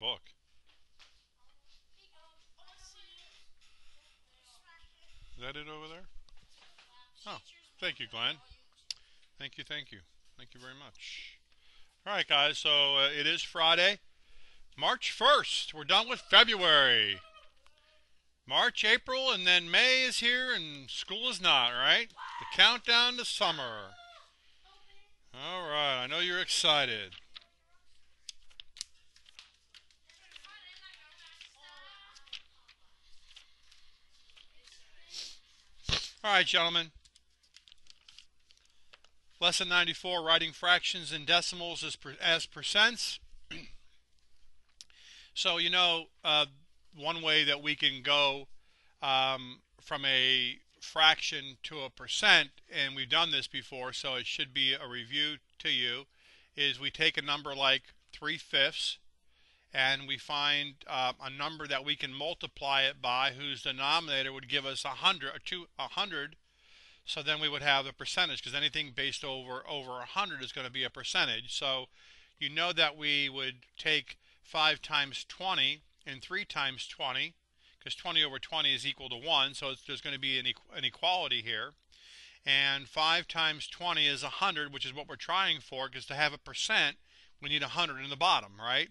Book. Is that it over there? Oh, thank you, Glenn. Thank you, thank you. Thank you very much. All right, guys, so it is Friday, March 1st. We're done with February. March, April, and then May is here, and school is not, right? The countdown to summer. All right, I know you're excited. All right, gentlemen. Lesson 94, writing fractions and decimals as percents. So, one way that we can go from a fraction to a percent, and we've done this before, so it should be a review to you, is we take a number like 3/5 and we find a number that we can multiply it by whose denominator would give us 100. So then we would have a percentage, because anything based over 100 is going to be a percentage. So you know that we would take 5 times 20 and 3 times 20, because 20 over 20 is equal to 1, so there's going to be an equality here. And 5 times 20 is 100, which is what we're trying for, because to have a percent, we need 100 in the bottom, right?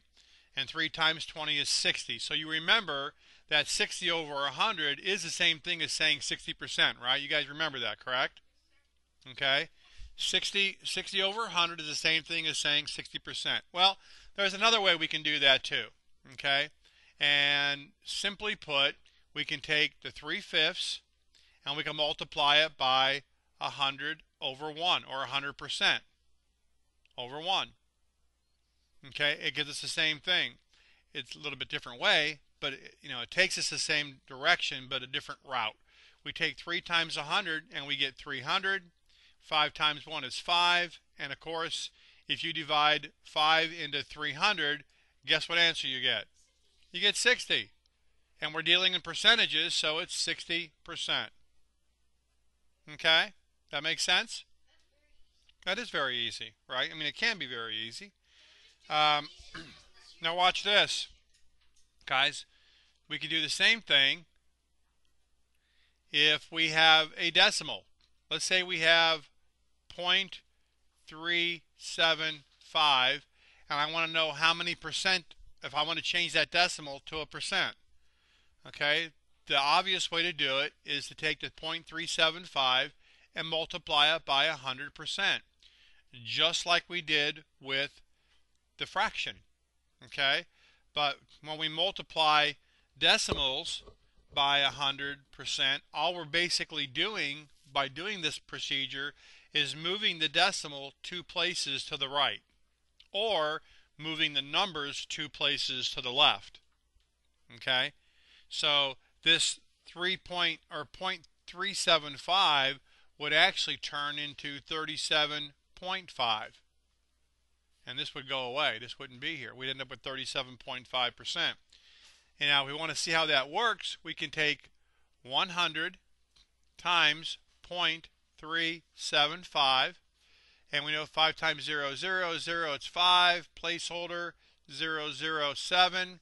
And 3 times 20 is 60. So you remember that 60 over 100 is the same thing as saying 60%, right? You guys remember that, correct? Okay. 60 over 100 is the same thing as saying 60%. Well, there's another way we can do that too, okay? And simply put, we can take the 3/5 and we can multiply it by 100 over 1, or 100% over 1. Okay, it gives us the same thing. It's a little bit different way, but it takes us the same direction but a different route. We take 3 times 100 and we get 300. 5 times 1 is 5, and of course if you divide 5 into 300, guess what answer you get? You get 60. And we're dealing in percentages, so it's 60%. Okay? That makes sense? That is very easy, right? I mean, it can be very easy. Um, Now watch this, guys. We can do the same thing if we have a decimal. Let's say we have 0.375, and I want to know how many percent, if I want to change that decimal to a percent. Okay, the obvious way to do it is to take the 0.375 and multiply it by 100%, just like we did with the fraction. Okay, but when we multiply decimals by 100%, all we're basically doing by doing this procedure is moving the decimal 2 places to the right, or moving the numbers 2 places to the left. Okay, so this 0.375 would actually turn into 37.5. And this would go away. This wouldn't be here. We'd end up with 37.5%. And now if we want to see how that works, we can take 100 times 0.375. And we know 5 times 0 is 0. 0, it's 5. Placeholder 007.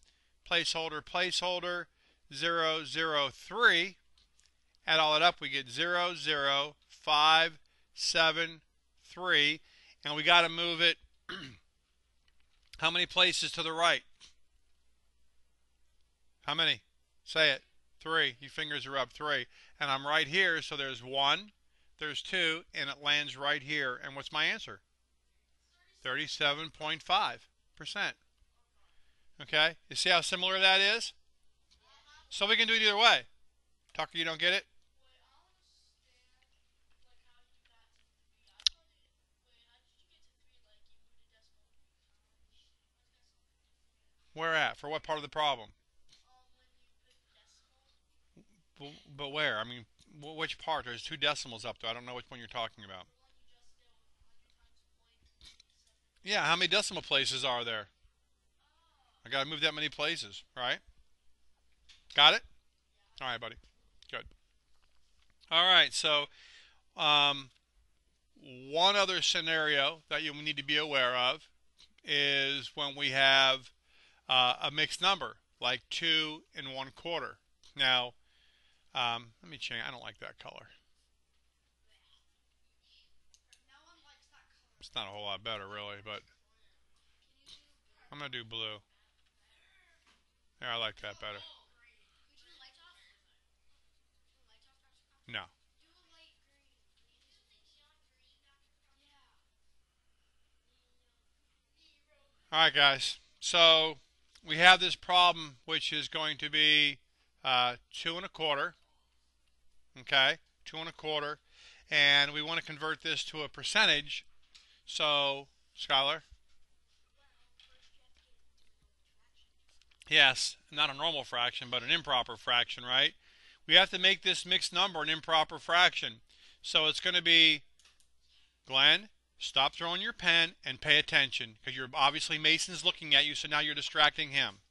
Placeholder 003. Add all that up, we get 00573. And we got to move it how many places to the right? How many? Say it. 3. Your fingers are up. 3. And I'm right here, so there's 1, there's 2, and it lands right here. And what's my answer? 37.5%. Okay? You see how similar that is? So we can do it either way. Tucker, you don't get it? Where at? For what part of the problem? But where? I mean, which part? There's 2 decimals up there. I don't know which one you're talking about. Yeah, how many decimal places are there? I got to move that many places, right? Got it? All right, buddy. Good. All right, so um, one other scenario that you need to be aware of is when we have a mixed number, like 2 1/4. Now, let me change. I don't like that color. It's not a whole lot better, really, but I'm going to do blue. There, I like that better. No. All right, guys. So we have this problem, which is going to be 2 1/4. Okay, 2 1/4, and we want to convert this to a percentage. So, Skylar. Yes, not a normal fraction, but an improper fraction, right? We have to make this mixed number an improper fraction. So it's going to be, Glenn, stop throwing your pen and pay attention, because you're obviously Mason's looking at you, so now you're distracting him.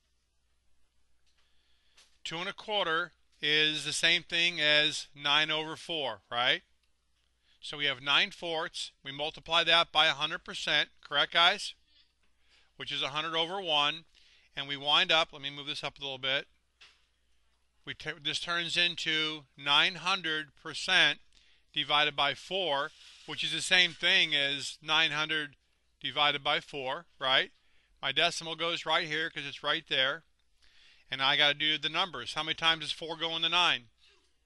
2 1/4 is the same thing as 9/4, right? So we have 9/4. We multiply that by 100%, correct, guys? Which is 100/1. And we wind up, let me move this up a little bit. This turns into 900% divided by 4, which is the same thing as 900 divided by 4, right? My decimal goes right here because it's right there. And I got to do the numbers. How many times does 4 go into 9?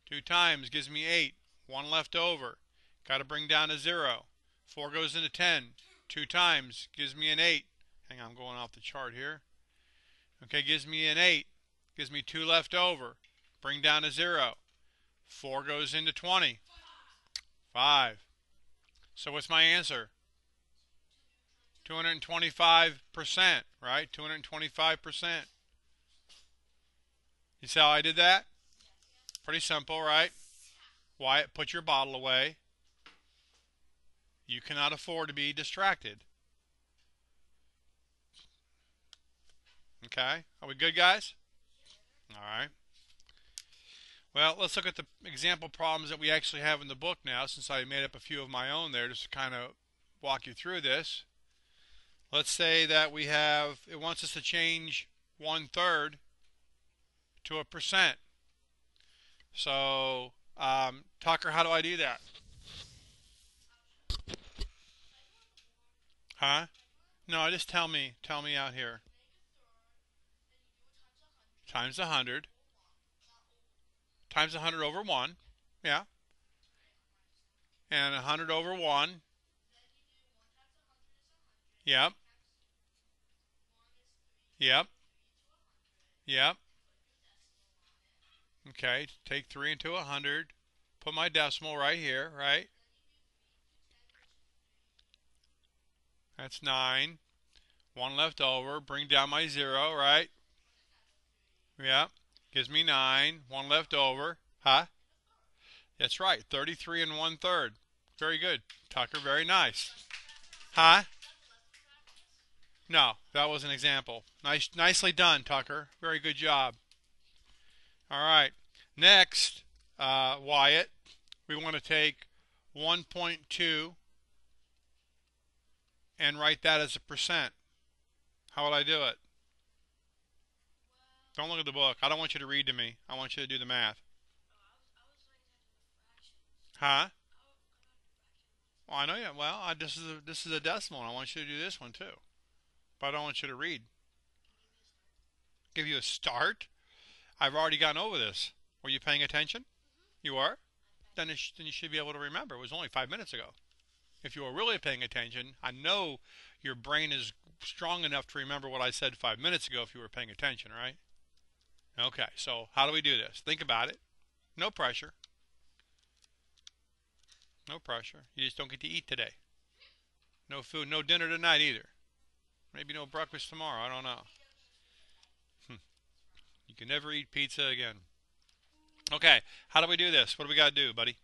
2 times gives me 8. 1 left over. Got to bring down a 0. 4 goes into 10. 2 times gives me an 8. Hang on, I'm going off the chart here. Okay, gives me an 8. Gives me 2 left over. Bring down a 0. 4 goes into 20. 5. So what's my answer? 225%, right? 225%. You see how I did that? Pretty simple, right? Wyatt, put your bottle away. You cannot afford to be distracted. Okay, are we good, guys? All right. Well, let's look at the example problems that we actually have in the book now, since I made up a few of my own there just to kind of walk you through this. Let's say that we have, it wants us to change 1/3 to a percent. So, Tucker, how do I do that? Huh? No, just tell me out here. Times 100. Times 100/1. Yeah. And 100/1. Yep. Yep. Yep. Okay, take 3 into 100. Put my decimal right here, right? That's 9. 1 left over. Bring down my 0, right? Yep. Gives me 9. 1 left over. Huh? That's right. 33 1/3. Very good, Tucker. Very nice. Huh? No, that was an example. Nicely done, Tucker. Very good job. All right. Next, Wyatt, we want to take 1.2 and write that as a percent. How would I do it? Don't look at the book. I don't want you to read to me. I want you to do the math. Huh? Well, I know you. Well, this is a decimal, and I want you to do this one too. But I don't want you to read. Give you a start? I've already gotten over this. Were you paying attention? You are? Then you should be able to remember. It was only 5 minutes ago. If you were really paying attention, I know your brain is strong enough to remember what I said 5 minutes ago if you were paying attention, right? Okay, so how do we do this? Think about it. No pressure. No pressure. You just don't get to eat today. No food, no dinner tonight either. Maybe no breakfast tomorrow. I don't know. You can never eat pizza again. Okay, how do we do this? What do we got to do, buddy?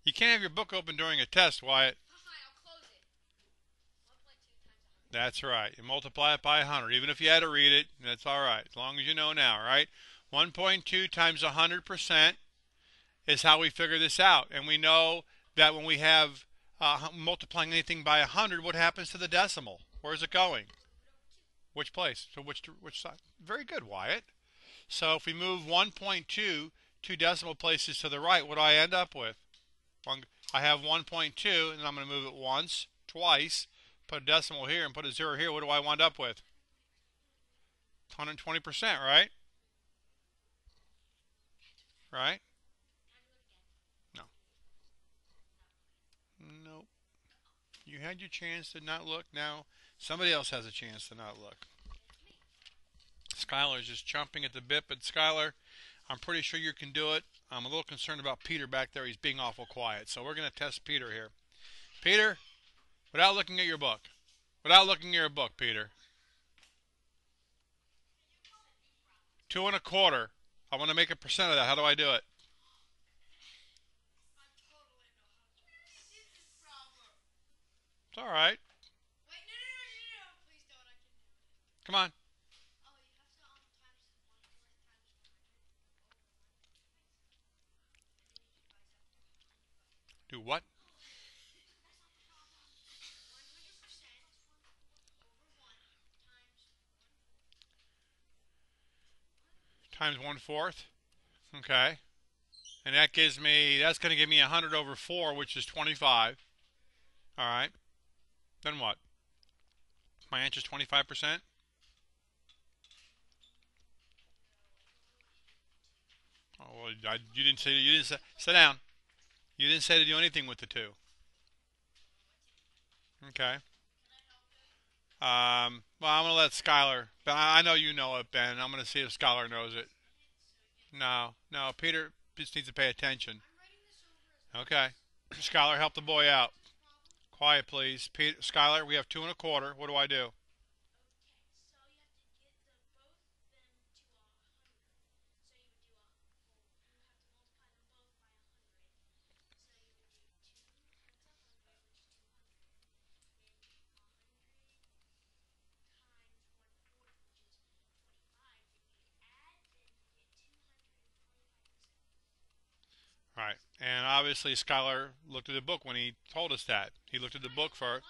You can't have your book open during a test, Wyatt. That's right. You multiply it by 100. Even if you had to read it, that's all right. As long as you know now, right? 1.2 times 100% is how we figure this out. And we know that when we have multiplying anything by 100, what happens to the decimal? Where's it going? Which place? So which side? Very good, Wyatt. So if we move 1.2 two decimal places to the right, what do I end up with? I have 1.2, and I'm going to move it once, twice, put a decimal here, and put a 0 here. What do I wind up with? 120%, right? Right? No. Nope. You had your chance to not look. Now somebody else has a chance to not look. Skylar's just chomping at the bit, but Skylar, I'm pretty sure you can do it. I'm a little concerned about Peter back there. He's being awful quiet. So we're going to test Peter here. Peter, without looking at your book. Without looking at your book, Peter. 2 1/4. I want to make a percent of that. How do I do it? It's all right. Come on. Do what? Times 1/4. Okay. And that gives me, that's going to give me 100 over 4, which is 25. All right. Then what? My answer is 25%? Oh, well, you didn't say, sit down. You didn't say to do anything with the 2. Okay. Well, I'm going to let Skylar, but I know you know it, Ben. I'm going to see if Skylar knows it. No, no, Peter just needs to pay attention. Okay. Skylar, help the boy out. Quiet, please. Skylar, we have 2 1/4. What do I do? All right. And obviously, Skylar looked at the book when he told us that. He looked at the book first.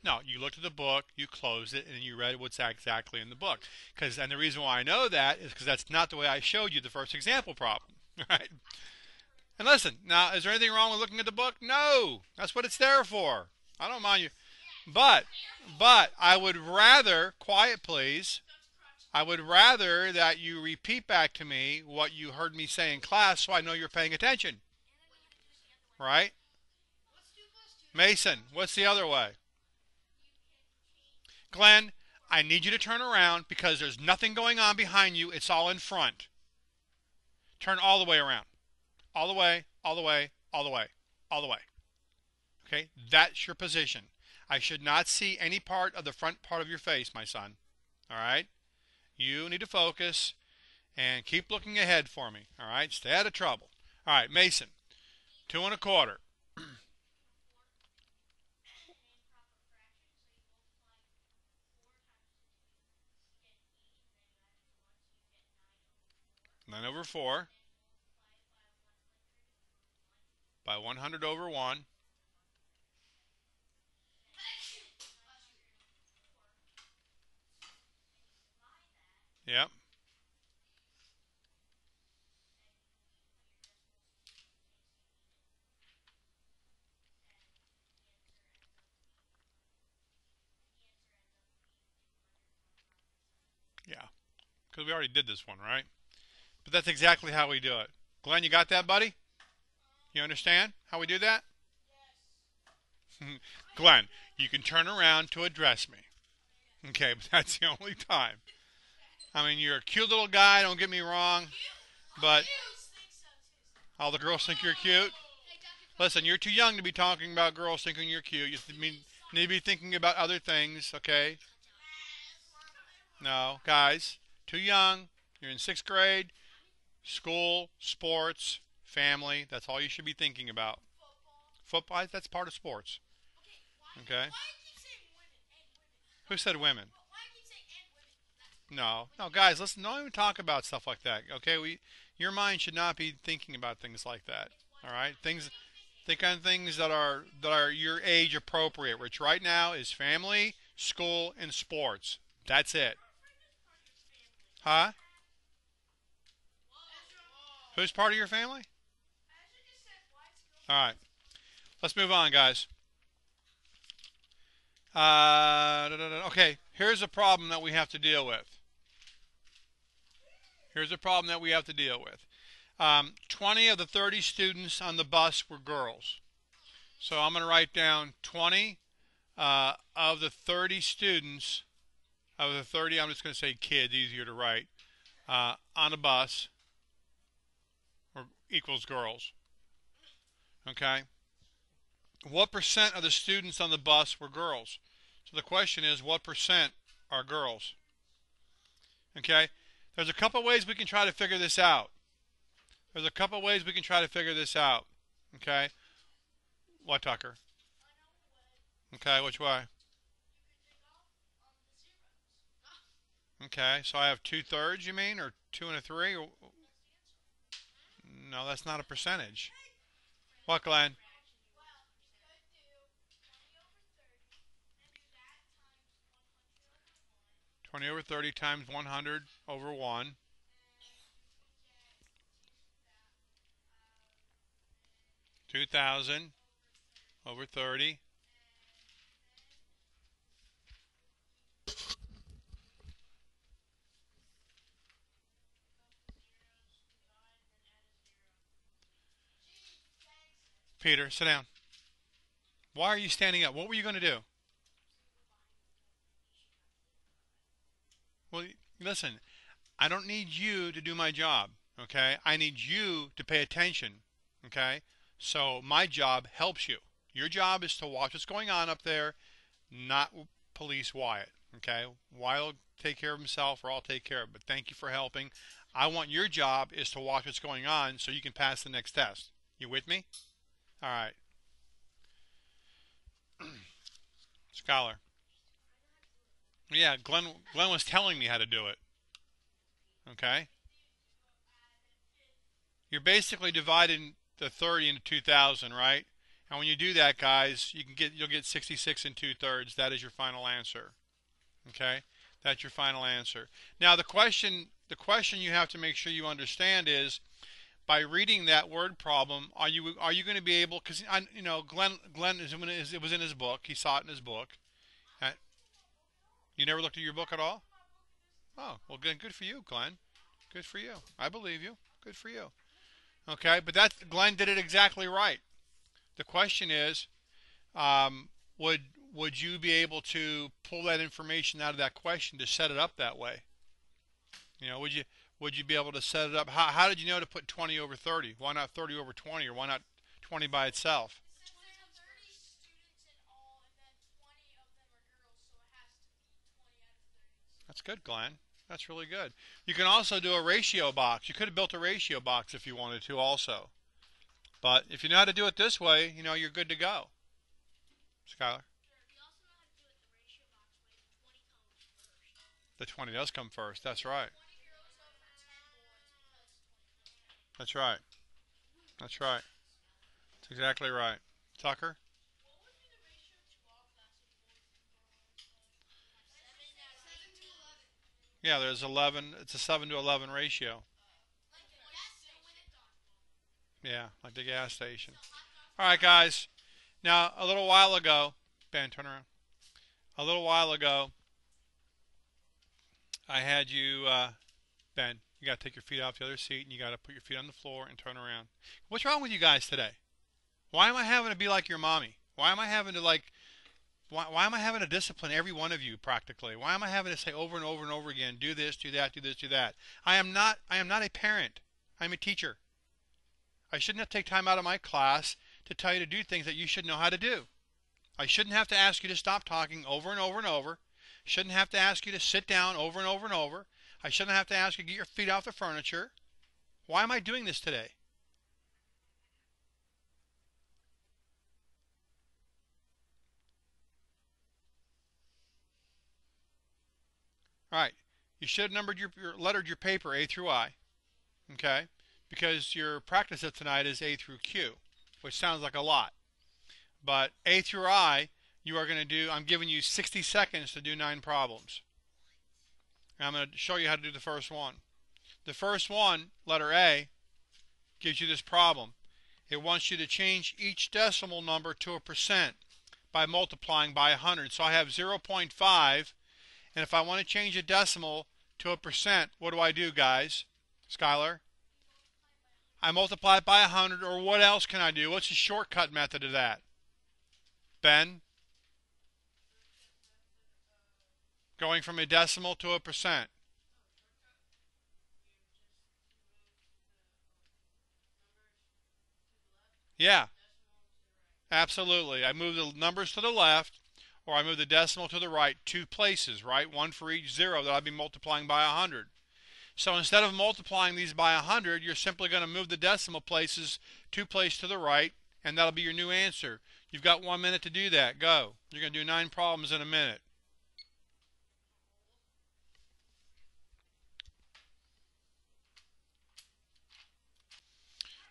No, you looked at the book, you closed it, and you read what's exactly in the book. And the reason why I know that is because that's not the way I showed you the first example problem. Right? And listen, now, is there anything wrong with looking at the book? No, that's what it's there for. I don't mind you. But I would rather, quiet please, I would rather that you repeat back to me what you heard me say in class so I know you're paying attention. Right? Mason, what's the other way? Glenn, I need you to turn around because there's nothing going on behind you. It's all in front. Turn all the way around. All the way, all the way, all the way, all the way. Okay? That's your position. I should not see any part of the front part of your face, my son. All right? You need to focus and keep looking ahead for me. All right? Stay out of trouble. All right, Mason. 2 1/4. Nine over 4 by 100 over 1. Yep. Yeah. Because we already did this one, right? But that's exactly how we do it. Glenn, you got that, buddy? You understand how we do that? Glenn, you can turn around to address me. Okay, but that's the only time. I mean, you're a cute little guy, don't get me wrong, but all the girls think you're cute. Listen, you're too young to be talking about girls thinking you're cute. Need to be thinking about other things, okay? No, guys, too young. You're in 6th grade. School, sports, family. That's all you should be thinking about. Football, that's part of sports. Okay? Who said women? No, no, guys, listen. Don't even talk about stuff like that. Okay, Your mind should not be thinking about things like that. All right? Think on things that are your age appropriate, which right now is family, school, and sports. That's it. Huh? Who's part of your family? All right. Let's move on, guys. Okay, here's a problem that we have to deal with. Here's a problem that we have to deal with. 20 of the 30 students on the bus were girls. So I'm going to write down 20 of the 30 students, of the 30, I'm just going to say kids, easier to write, on a bus or equals girls. Okay? What percent of the students on the bus were girls? So the question is, what percent are girls? Okay? There's a couple ways we can try to figure this out. Okay? What, Tucker? Okay, which way? Okay, so I have 2/3, you mean, or 2 and a 3? No, that's not a percentage. What, Glenn? 20 over 30 times 100 over 1. 2,000 over 30. Peter, sit down. Why are you standing up? What were you going to do? Well, listen, I don't need you to do my job, okay? I need you to pay attention, okay? So my job helps you. Your job is to watch what's going on up there, not police Wyatt, okay? Wyatt will take care of himself or I'll take care of it, but thank you for helping. I want your job is to watch what's going on so you can pass the next test. You with me? All right. Scholar. Yeah, Glenn was telling me how to do it. Okay? You're basically dividing the 30 into 2,000, right? And when you do that, guys, you'll get 66 and 2/3. That is your final answer. Okay? That's your final answer. Now the question you have to make sure you understand is, by reading that word problem, are you going to be able? Because Glenn it was in his book. He saw it in his book. You never looked at your book at all? Oh, well, good for you, Glenn. Good for you. I believe you. Good for you. Okay, but Glenn did it exactly right. The question is, would you be able to pull that information out of that question to set it up that way? Would you be able to set it up? How did you know to put 20 over 30? Why not 30 over 20, or why not 20 by itself? That's good, Glenn. That's really good. You can also do a ratio box. You could have built a ratio box if you wanted to also. But if you know how to do it this way, you're good to go. Skylar? The 20 does come first. That's right. That's right. That's right. That's exactly right. Tucker? Yeah, there's 11. It's a 7 to 11 ratio. Yeah, like the gas station. All right, guys. Now, a little while ago, Ben, turn around. A little while ago, I had you, Ben, you got to take your feet off the other seat and you got to put your feet on the floor and turn around. What's wrong with you guys today? Why am I having to be like your mommy? Why am I having to why am I having to discipline every one of you practically? Why am I having to say over and over and over again, do this, do that, do this, do that? I am not a parent. I'm a teacher. I shouldn't have to take time out of my class to tell you to do things that you should know how to do. I shouldn't have to ask you to stop talking over and over and over. Shouldn't have to ask you to sit down over and over and over. I shouldn't have to ask you to get your feet off the furniture. Why am I doing this today? All right. You should have lettered your paper A through I. Okay? because your practice of tonight is A through Q, which sounds like a lot. But A through I, you are going to do, I'm giving you 60 seconds to do 9 problems. And I'm going to show you how to do the first one. The first one, letter A, gives you this problem. It wants you to change each decimal number to a percent by multiplying by 100. So I have 0.5, and if I want to change a decimal to a percent, what do I do, guys? Skylar? I multiply it by 100, or what else can I do? What's the shortcut method of that? Ben? Going from a decimal to a percent. Yeah, absolutely. I move the numbers to the left, or I move the decimal to the right 2 places, right? One for each zero that I'll be multiplying by 100. So instead of multiplying these by 100, you're simply going to move the decimal places 2 places to the right, and that'll be your new answer. You've got 1 minute to do that. Go. You're going to do 9 problems in a minute.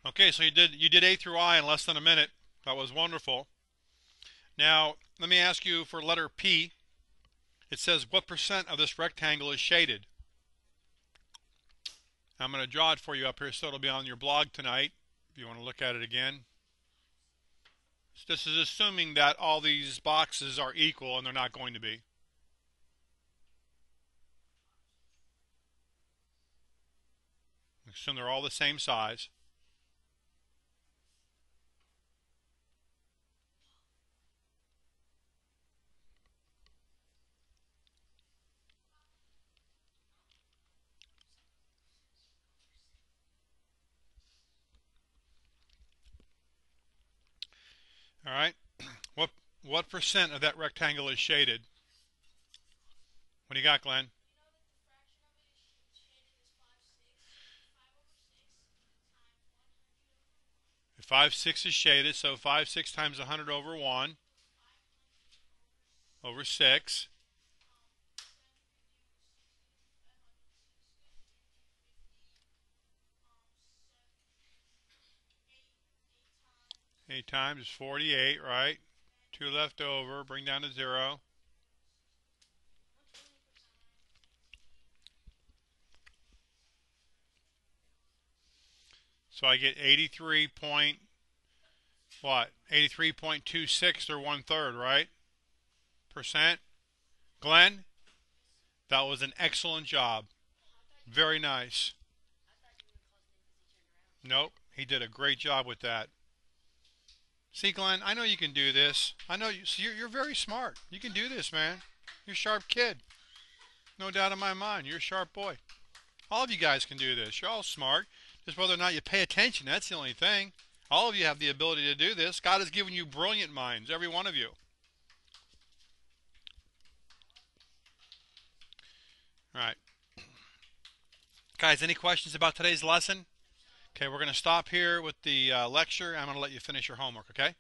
Okay, so you did A through I in less than a minute. That was wonderful. Now, let me ask you for letter P. It says what percent of this rectangle is shaded? I'm going to draw it for you up here so it'll be on your blog tonight if you want to look at it again. This is assuming that all these boxes are equal, and they're not going to be. Assume they're all the same size. All right. What percent of that rectangle is shaded? What do you got, Glenn? If 5/6 is shaded, so 5/6 times 100 over 1 over 6. 8 times is 48, right? 2 left over, bring down to 0. So I get 83 point, what? 83.26 or 1/3, right? Percent. Glenn, that was an excellent job. Very nice. Nope, he did a great job with that. See, Glenn, I know you can do this. I know you're very smart. You can do this, man. You're a sharp kid. No doubt in my mind. You're a sharp boy. All of you guys can do this. You're all smart. Just whether or not you pay attention, that's the only thing. All of you have the ability to do this. God has given you brilliant minds, every one of you. All right. Guys, any questions about today's lesson? Okay, we're going to stop here with the lecture. I'm going to let you finish your homework, okay?